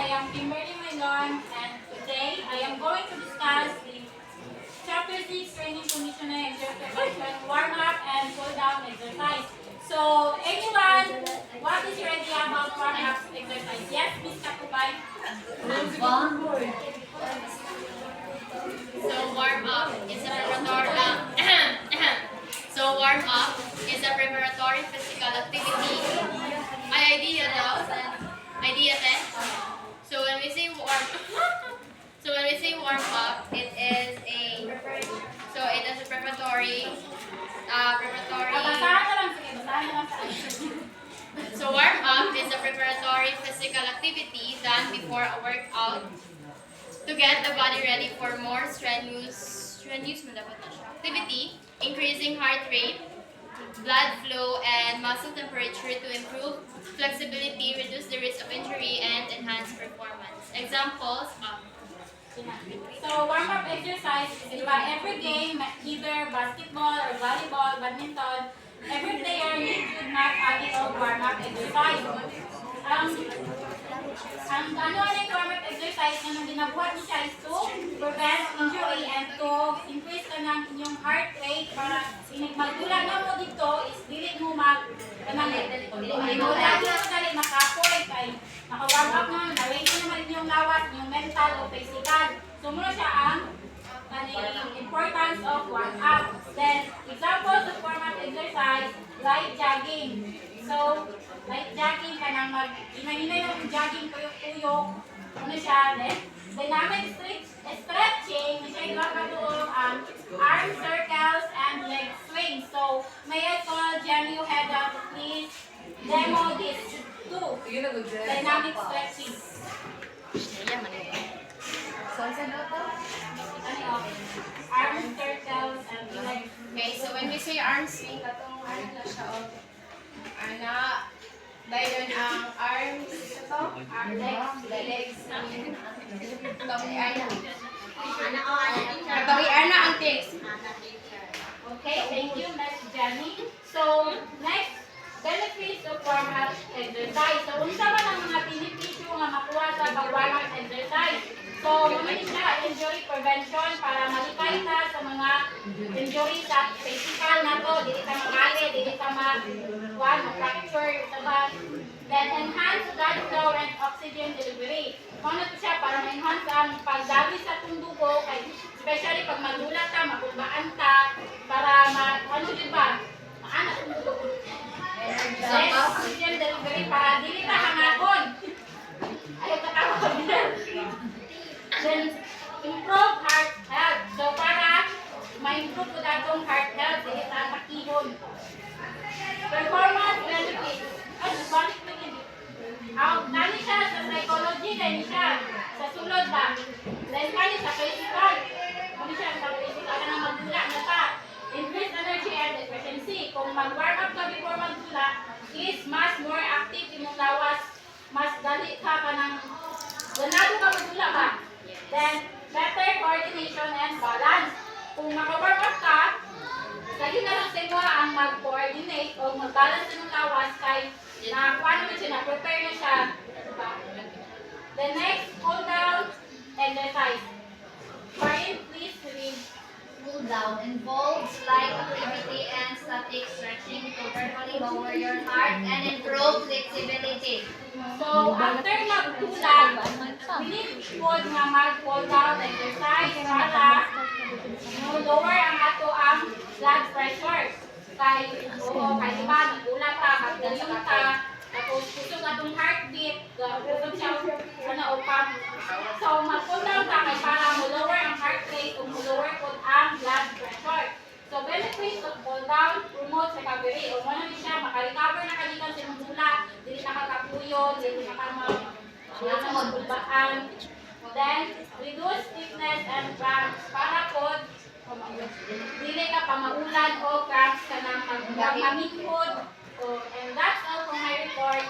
am Kimberly Maylon, and today I am going to discuss the Chapter 6 Training Conditioning Exercise Warm-up and Cool-down Exercise. So, anyone, what is your idea about warm-up exercise? Yes, Ms. Kakubay? So warm up is a preparatory physical activity. Ay idea daw. Idea test. So when we say warm up, it is a preparatory. Basahan na lang, sige, basahan na lang sa So warm up is a preparatory physical activity done before a workout to get the body ready for more strenuous activity, increasing heart rate, blood flow, and muscle temperature to improve flexibility, reduce the risk of injury, and enhance performance. Examples of So, warm-up exercise, di ba, every game, either basketball or volleyball, badminton, every player needs to have a little warm-up exercise. Ang yung warm-up exercise na nang ginabuhat niya is to prevent injury and to increase ka ng inyong heart rate para magdula na mo dito is dili mo dili mo lagi mo dali makapoy kay naka-warm up na, na-raise naman inyong lawas, inyong mental o physical. So, muna siya ang importance of warm-up. Then, examples of warm-up exercise, light jogging. So, light jogging ka nang hinay ng jogging tuyok-tuyok. Ano siya? Then, dynamic stretching, siya iwag ang arm circles and leg swings. So, may I call Jenny Ojeda to please demo this too. Dynamic stretching. Arm circles and leg. Okay, so when we say arm swing, katong ano na siya o dayon ang arms legs tabian na ang legs. Okay, thank you, Ms. Jenny. So, next, benefits of warm-up exercise. So, unsa man ang mga benepisyo nga makuha sa pag-warm-up exercise? So, mamali siya injury prevention para malikay ta sa mga injury sa physical na to. Dili ka makali, dili ka ma-fracture, diba? Then, enhance blood flow and oxygen delivery. Kung ano to siya, para ma-enhance ang pagdawi sa itong dugo, especially pag magulat ka, makulbaan ka, para ano din ba? Maana itong dugo. Then, oxygen delivery para dili ka hangakon. Ayaw katawa ka din. Then, improve heart health. So, para ma-improve ko datong heart health, dili ka takihon. Performance benefits. Bakit mo yun? Nani siya sa psychology, dahil siya sa sulod ba? Dahil kani sa physical. Kani siya sa physical ka na magdula na ta. Increase energy and efficiency. Kung mag-warm up ka before magdula, is mas more active imong lawas. Mas dali ka ng ganado ka magdula ba? Then, better coordination and balance. Kung maka-warm up ka, lagi na lang sa inyo ang mag-coordinate o mag-balance ng lawas kay na kung ano man siya, na-prepare na siya. The next, cool down exercise. Karin, please read. Cool down involves light activity and static stretching to carefully lower your heart and improve flexibility. So, after mag-tulag, we need nga mag-cool down exercise para lower ang ato ang blood pressure. Kay diba, nagulat ka, magdalyon ka, tapos kusog atong heartbeat, kusog siya, pump. So, mag-cool down ka kay para mo-lower ang heart rate o mo-lower po ang blood pressure. So, benefits of cool down, promote sa recovery. O muna siya, makarecover na kalitan sa mong dula, dili na kakapuyon, dili na magulbaan. Then, reduce stiffness and cramps. Para po, dili ka pamaulan o cramps ka ng mamingkod. And that's all for my report.